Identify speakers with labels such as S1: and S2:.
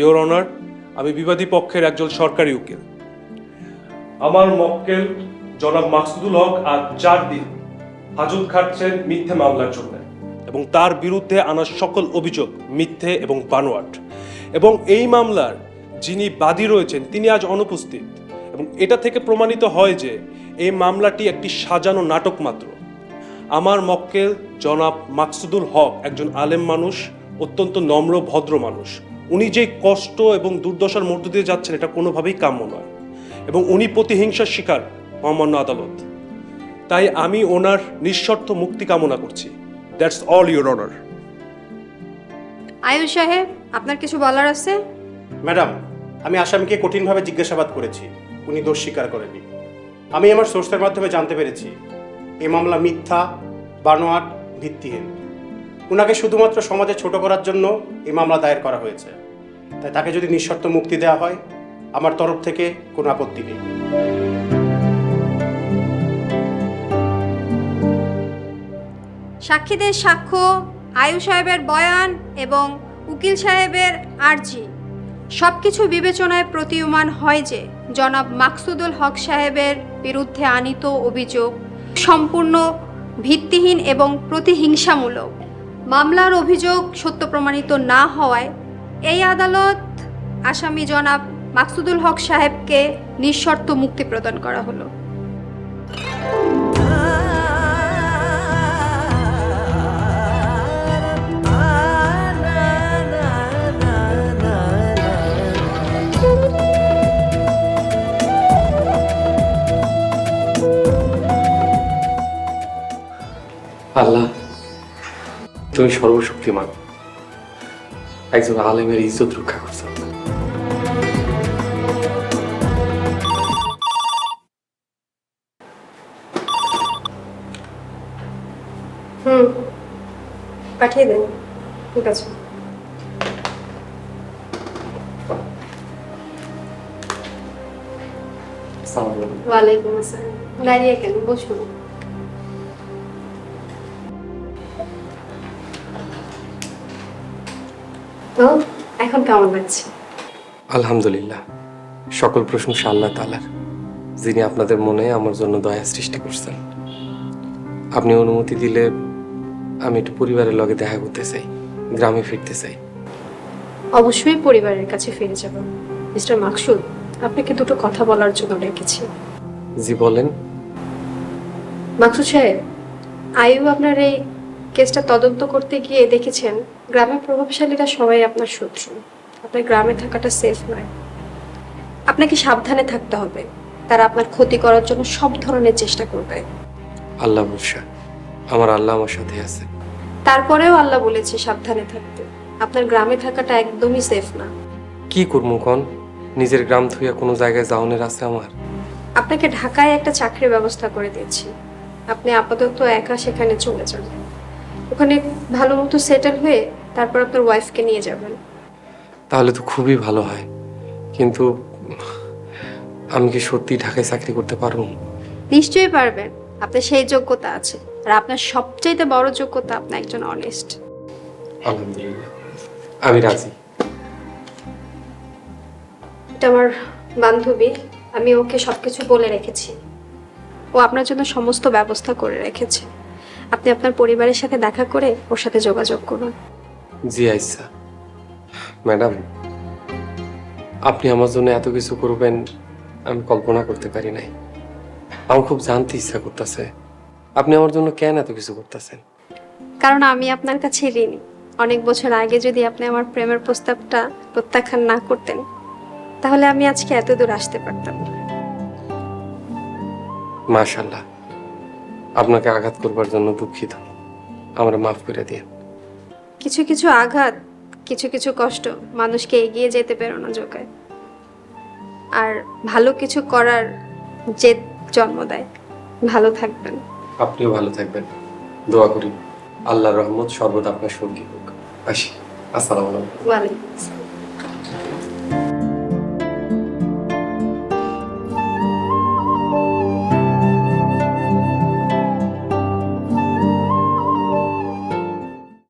S1: Your honour, আমি বিবাদী পক্ষের একজন সরকারি উকিল। আমার মক্কেল জনাব মাকসুদুল হক আজ 4 দিন হাজত খাটছেন মিথ্যে মামলার জন্য এবং তার বিরুদ্ধে আনা সকল অভিযোগ মিথ্যে এবং বানোয়াট। এবং এই মামলার যিনি বাদী রয়েছেন তিনি আজ অনুপস্থিত এবং এটা থেকে প্রমাণিত হয় যে এই মামলাটি একটি সাজানো নাটক মাত্র। আমার মক্কেল জনাব মাকসুদুল হক একজন আলেম মানুষ, অত্যন্ত নম্র ভদ্র মানুষ। উনি যে কষ্ট এবং দুর্দশার মধ্য দিয়ে যাচ্ছেন এটা কোনোভাবেই কাম্য নয় এবং উনি প্রতিহিংসার শিকার মহামান্য আদালত। তাই আমি ওনার নিঃশর্ত মুক্তি কামনা করছি। That's all your honour.
S2: Ayush সাহেব, আপনার কিছু বলার আছে?
S3: ম্যাডাম, আমি আসামিকে কঠিনভাবে জিজ্ঞাসাবাদ করেছি, উনি দোষ স্বীকার করেনি। আমি আমার সোর্সের মাধ্যমে জানতে পেরেছি এই মামলা মিথ্যা, বানোয়াট, ভিত্তিহীন। উনাকে শুধুমাত্র সমাজে ছোট করার জন্য এই মামলা দায়ের করা হয়েছে। তাই তাকে যদি নিঃশর্ত মুক্তি দেওয়া হয়, আমার তরফ থেকে কোনো আপত্তি নেই।
S2: সাক্ষীদের সাক্ষ্য, আয়ুষ সাহেবের বয়ান এবং উকিল সাহেবের আর্জি সবকিছু বিবেচনায় প্রতীয়মান হয় যে জনাব মাকসুদুল হক সাহেবের বিরুদ্ধে আনীত অভিযোগ সম্পূর্ণ ভিত্তিহীন এবং প্রতিহিংসামূলক। মামলার অভিযোগ সত্য প্রমাণিত না হওয়ায় এই আদালত আসামি জনাব মাকসুদুল হক সাহেবকে নিঃশর্ত মুক্তি প্রদান করা হলো।
S4: আল্লাহ, তুমি সর্বশক্তিমান, একজন আলেমের ইজ্জত রক্ষা করছো।
S2: পাঠিয়ে দেন। ঠিক আছে। ওয়ালাইকুম আসসালাম। দাঁড়িয়ে কেন, বসুন। তো এখন কেমন লাগছে?
S4: আলহামদুলিল্লাহ, সকল প্রশংসা আল্লাহ তাআলার, যিনি আপনাদের মনে আমার জন্য দয়া সৃষ্টি করছেন। আপনি অনুমতি দিলে আমি একটু পরিবারের লগে দেখা করতে চাই, গ্রামে ফিরতে চাই।
S2: অবশ্যই পরিবারের কাছে ফিরে যাব। মিস্টার মাকসুদ, আপনাকে দুটো কথা বলার জন্য ডেকেছি।
S4: জি বলেন।
S2: মাকসুদ সাহেব, আয়ু আপনার এই কেসটা তদন্ত করতে গিয়ে দেখেছেন গ্রামের প্রভাবশালীরা সবাই আপনার শত্রু। আপনার গ্রামে থাকাটা সেফ নয়। আপনাকে সাবধানে থাকতে হবে। তারা আপনার ক্ষতি করার জন্য সব ধরনের চেষ্টা করবে।
S4: আল্লাহ ভরসা, আমার আল্লাহ আমার সাথে আছে।
S2: তারপরেও আল্লাহ বলেছে সাবধানে থাকতে। আপনার গ্রামে থাকাটা একদমই সেফ না।
S4: কি করবো কন? নিজের গ্রাম থইয়া কোনো জায়গায় যাওনের আছে আমার?
S2: আপনাকে ঢাকায় একটা চাকরির ব্যবস্থা করে দিয়েছি। আপনি আপাতত একা সেখানে চলে যান। ওখানে ভালো মতো সেটেল হয়ে তারপর আপনার ওয়াইফকে নিয়ে যাবেন।
S4: তাহলে তো খুবই ভালো হয়, কিন্তু আমি কি সত্যি ঢাকায় চাকরি করতে পারবো?
S2: নিশ্চয়ই পারবেন। আপনার সেই যোগ্যতা আছে। আর আপনার সবচাইতে বড় যোগ্যতা আপনি একজন অনেস্ট।
S4: আলহামদুলিল্লাহ, আমি রাজি।
S2: এটা আমার বান্ধবী। আমি ওকে সবকিছু বলে রেখেছি। ও আপনার জন্য সমস্ত ব্যবস্থা করে রেখেছে। আপনি আপনার পরিবারের সাথে দেখা করে ওর সাথে যোগাযোগ করুন।
S4: জি আইসা। ম্যাডাম, আপনি আমার জন্য এত কিছু করবেন আমি কল্পনা করতে পারি নাই। আমার খুব জানতে ইচ্ছা করতেছে, আপনি আমার জন্য কেন এত কিছু করতেছেন?
S2: কারণ আমি আপনার কাছে ঋণী। অনেক বছর আগে যদি আপনি আমার প্রেমের প্রস্তাবটা প্রত্যাখ্যান না করতেন, তাহলে আমি আজকে এত দূর আসতে পারতাম না।
S4: মাশাআল্লাহ, আপনাকে আঘাত করবার জন্য দুঃখিত, আমরা মাফ করে দিন।
S2: কিছু কিছু আঘাত, কিছু কিছু কষ্ট মানুষকে এগিয়ে যেতে প্রেরণা যোগায় আর ভালো কিছু করার জেদ জন্ম দেয়। ভালো থাকবেন।
S4: আপনিও ভালো থাকবেন, দোয়া করি আল্লাহর রহমত সর্বদা আপনার সঙ্গী হোক। আসি, আসসালামু আলাইকুম।
S2: ওয়ালাইকুম আসসালাম।